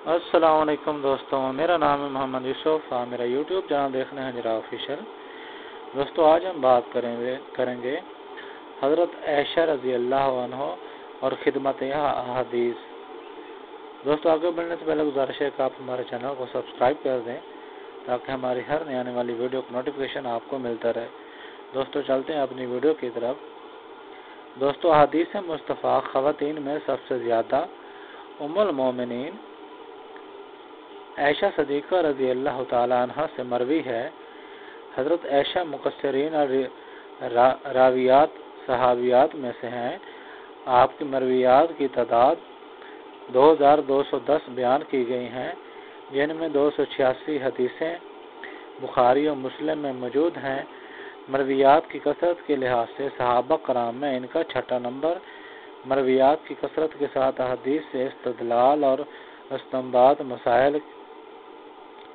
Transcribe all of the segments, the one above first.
السلام علیکم دوستوں، میرا نام ہے محمد یوسف۔ آپ میرا یوٹیوب چینل دیکھ رہے ہیں ہجرا آفیشیل۔ دوستوں، آج ہم بات کریں گے حضرت عائشہ رضی اللہ عنہ اور خدمت احادیث۔ دوستوں، آگے بڑھنے سے پہلے گزارش ہے کہ آپ ہمارے چینل کو سبسکرائب کر دیں تاکہ ہماری ہر نئی آنے والی ویڈیو کا نوٹیفیکیشن آپ کو ملتا رہے۔ دوستوں، چلتے ہیں اپنی ویڈیو کی طرف۔ دوستوں، احادیث مصطفیٰ خواتین میں سب سے زیادہ ام المومنین عائشہ صدیقہ رضی اللہ تعالی عنہ سے مروی ہے۔ حضرت عائشہ مکثرین اور راویات صحابیات میں سے ہیں۔ آپ کی مرویات کی تعداد 2210 بیان کی گئی ہیں، جن میں 286 حدیثیں بخاری اور مسلم میں موجود ہیں۔ مرویات کی کثرت کے لحاظ سے صحابہ کرام میں ان کا چھٹا نمبر۔ مرویات کی کثرت کے ساتھ احادیث سے استدلال اور استنباط مسائل،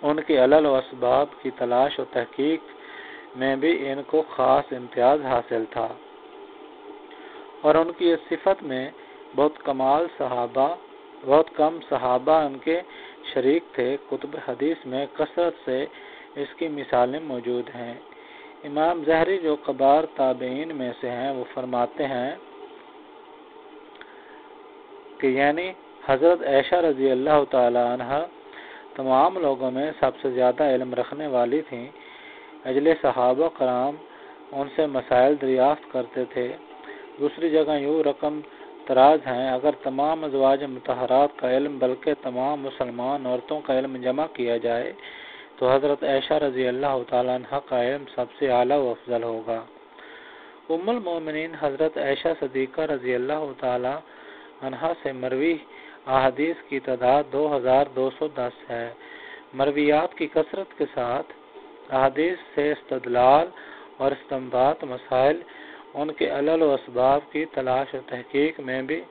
ان کے علل و اسباب کی تلاش و تحقیق میں بھی ان کو خاص امتیاز حاصل تھا، اور ان کی اس صفت میں بہت کم صحابہ ان کے شریک تھے۔ کتب حدیث میں کثرت سے اس کی مثالیں موجود ہیں۔ امام زہری جو کبار تابعین میں سے ہیں، وہ فرماتے ہیں کہ یعنی حضرت عائشہ رضی اللہ تعالی عنہ تمام لوگوں میں سب سے زیادہ علم رکھنے والی تھیں۔ اجل صحابہ کرام ان سے مسائل دریافت کرتے تھے۔ دوسری جگہ یوں رقم تراز ہیں، اگر تمام ازواج مطہرات کا علم بلکہ تمام مسلمان عورتوں کا علم جمع کیا جائے تو حضرت عائشہ رضی اللہ تعالی عنہ کا علم سب سے اعلیٰ و افضل ہوگا۔ ام المومنین حضرت عائشہ صدیقہ رضی اللہ تعالی عنہ سے مروی احادیث کی تعداد 2210 ہے۔ مرویات کی کثرت کے ساتھ احادیث سے استدلال اور استنباط مسائل، ان کے علل و اسباب کی تلاش و تحقیق میں بھی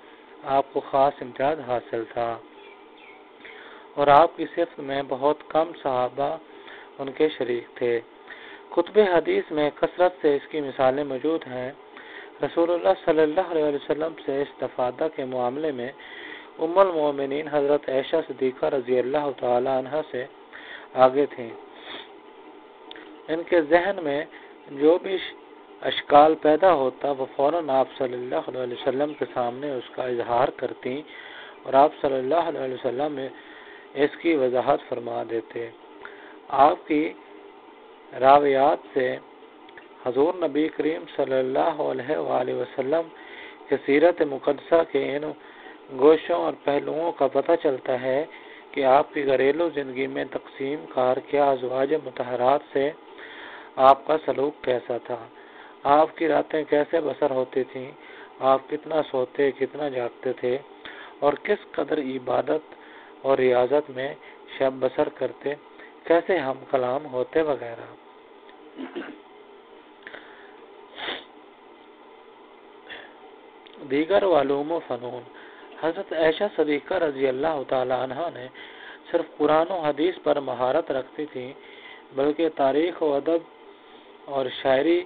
آپ کو خاص امتیاز حاصل تھا، اور آپ کی صفت میں بہت کم صحابہ ان کے شریک تھے۔ کتب حدیث میں کثرت سے اس کی مثالیں موجود ہیں۔ رسول اللہ صلی اللہ علیہ وسلم سے استفادہ کے معاملے میں ام المومنین حضرت عائشہ صدیقہ رضی اللہ تعالی عنہ سے آگے تھیں۔ ان کے ذہن میں جو بھی اشکال پیدا ہوتا، وہ فوراً آپ صلی اللہ علیہ وسلم کے سامنے اس کا اظہار کرتی، اور آپ صلی اللہ علیہ وسلم میں اس کی وضاحت فرما دیتے۔ آپ کی راویات سے حضور نبی کریم صلی اللہ علیہ وآلہ وسلم کی سیرت مقدسہ کے ان گوشوں اور پہلوؤں کا پتہ چلتا ہے کہ آپ کی گھریلو زندگی میں تقسیم کار کیا ازواج مطہرات سے آپ کا سلوک کیسا تھا، آپ کی راتیں کیسے بسر ہوتی تھیں، آپ کتنا سوتے کتنا جاگتے تھے، اور کس قدر عبادت اور ریاضت میں شب بسر کرتے، کیسے ہم کلام ہوتے وغیرہ۔ دیگر علوم و فنون حضرت عائشہ صدیقہ رضی اللہ تعالی عنہ نے صرف قرآن و حدیث پر مہارت رکھتی تھی، بلکہ تاریخ و ادب اور شاعری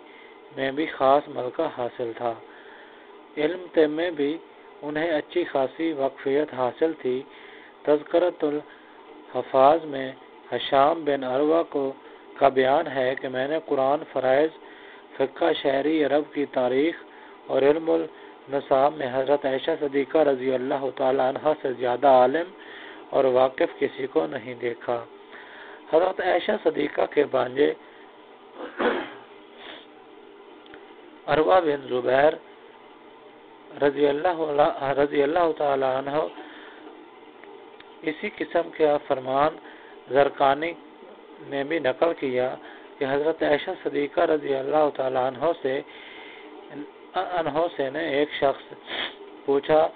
میں بھی خاص ملکہ حاصل تھا۔ علم طب میں بھی انہیں اچھی خاصی واقفیت حاصل تھی۔ تذکرۃ الحفاظ میں ہشام بن عروہ کا بیان ہے کہ میں نے قرآن، فرائض، فقہ، شاعری، عرب کی تاریخ اور علم النساب میں حضرت عائشہ صدیقہ رضی اللہ تعالی عنہ سے زیادہ عالم اور واقف کسی کو نہیں دیکھا۔ حضرت عائشہ صدیقہ کے بھانجے عروہ بن زبیر رضی اللہ تعالی عنہ اسی قسم کا فرمان زرقانی نے بھی نقل کیا کہ حضرت عائشہ صدیقہ رضی اللہ تعالی عنہ سے نے ایک شخص پوچھا،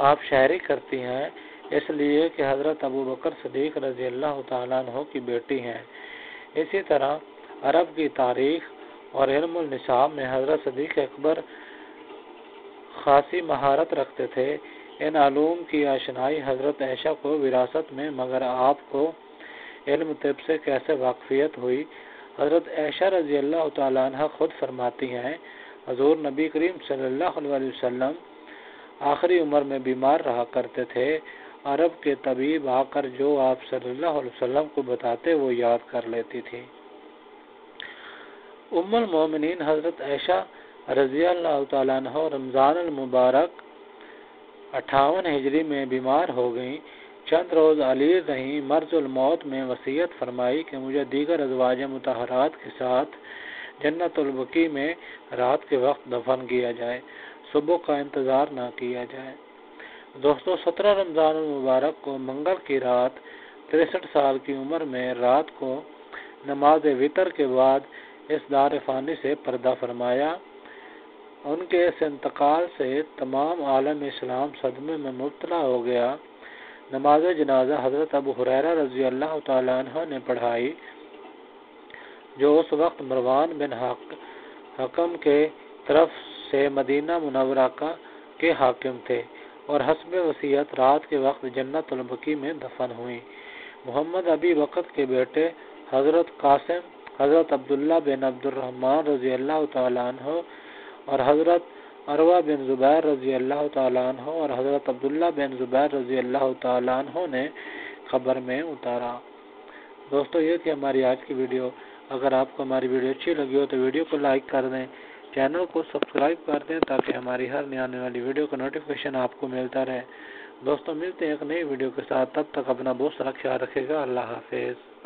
آپ شاعری کرتی ہیں؟ اس لیے کہ حضرت ابوبکر صدیق رضی اللہ تعالی عنہ کی بیٹی ہیں۔ اسی طرح عرب کی تاریخ اور علم النساب میں حضرت صدیق اکبر خاصی مہارت رکھتے تھے۔ ان علوم کی آشنائی حضرت عائشہ کو وراثت میں، مگر آپ کو علم طب سے کیسے واقفیت ہوئی؟ حضرت عائشہ رضی اللہ تعالی عنہ خود فرماتی ہیں، حضور نبی کریم صلی اللہ علیہ وسلم آخری عمر میں بیمار رہا کرتے تھے۔ عرب کے طبیب آ کر جو آپ صلی اللہ علیہ وسلم کو بتاتے وہ یاد کر لیتی تھی۔ ام المومنین حضرت عائشہ رضی اللہ تعالیٰ عنہ رمضان المبارک 58 ہجری میں بیمار ہو گئیں۔ چند روز علیل رہیں۔ مرض الموت میں وصیت فرمائی کہ مجھے دیگر ازواج مطہرات کے ساتھ جنت البقیع میں رات کے وقت دفن کیا جائے، صبح کا انتظار نہ کیا جائے۔ دوستو 17 رمضان المبارک کو منگل کی رات 63 سال کی عمر میں رات کو نماز وتر کے بعد اس دار فانی سے پردہ فرمایا۔ ان کے اس انتقال سے تمام عالم اسلام صدمے میں مبتلا ہو گیا۔ نماز جنازہ حضرت ابو ہریرہ رضی اللہ تعالیٰ عنہ نے پڑھائی، جو اس وقت مروان بن حکم کے طرف سے مدینہ منورہ کے حاکم تھے اور حسب وصیت رات کے وقت جنت البقیع میں دفن ہوئی۔ محمد ابی بکر کے بیٹے حضرت قاسم، حضرت عبداللہ بن عبد الرحمن رضی اللہ تعالیٰ عنہ اور حضرت عروہ بن زبیر رضی اللہ تعالیٰ عنہ اور حضرت عبداللہ بن زبیر رضی اللہ تعالیٰ عنہ نے قبر میں اتارا۔ دوستو یہ تھی ہماری آج کی ویڈیو۔ اگر آپ کو ہماری ویڈیو اچھی لگی ہو تو ویڈیو کو لائک کر دیں، چینل کو سبسکرائب کر دیں تاکہ ہماری ہر نئی آنے والی ویڈیو کا نوٹیفیکیشن آپ کو ملتا رہے۔ دوستو ملتے ہیں ایک نئی ویڈیو کے ساتھ، تب تک اپنا بہت سارا خیال رکھے گا۔ اللہ حافظ۔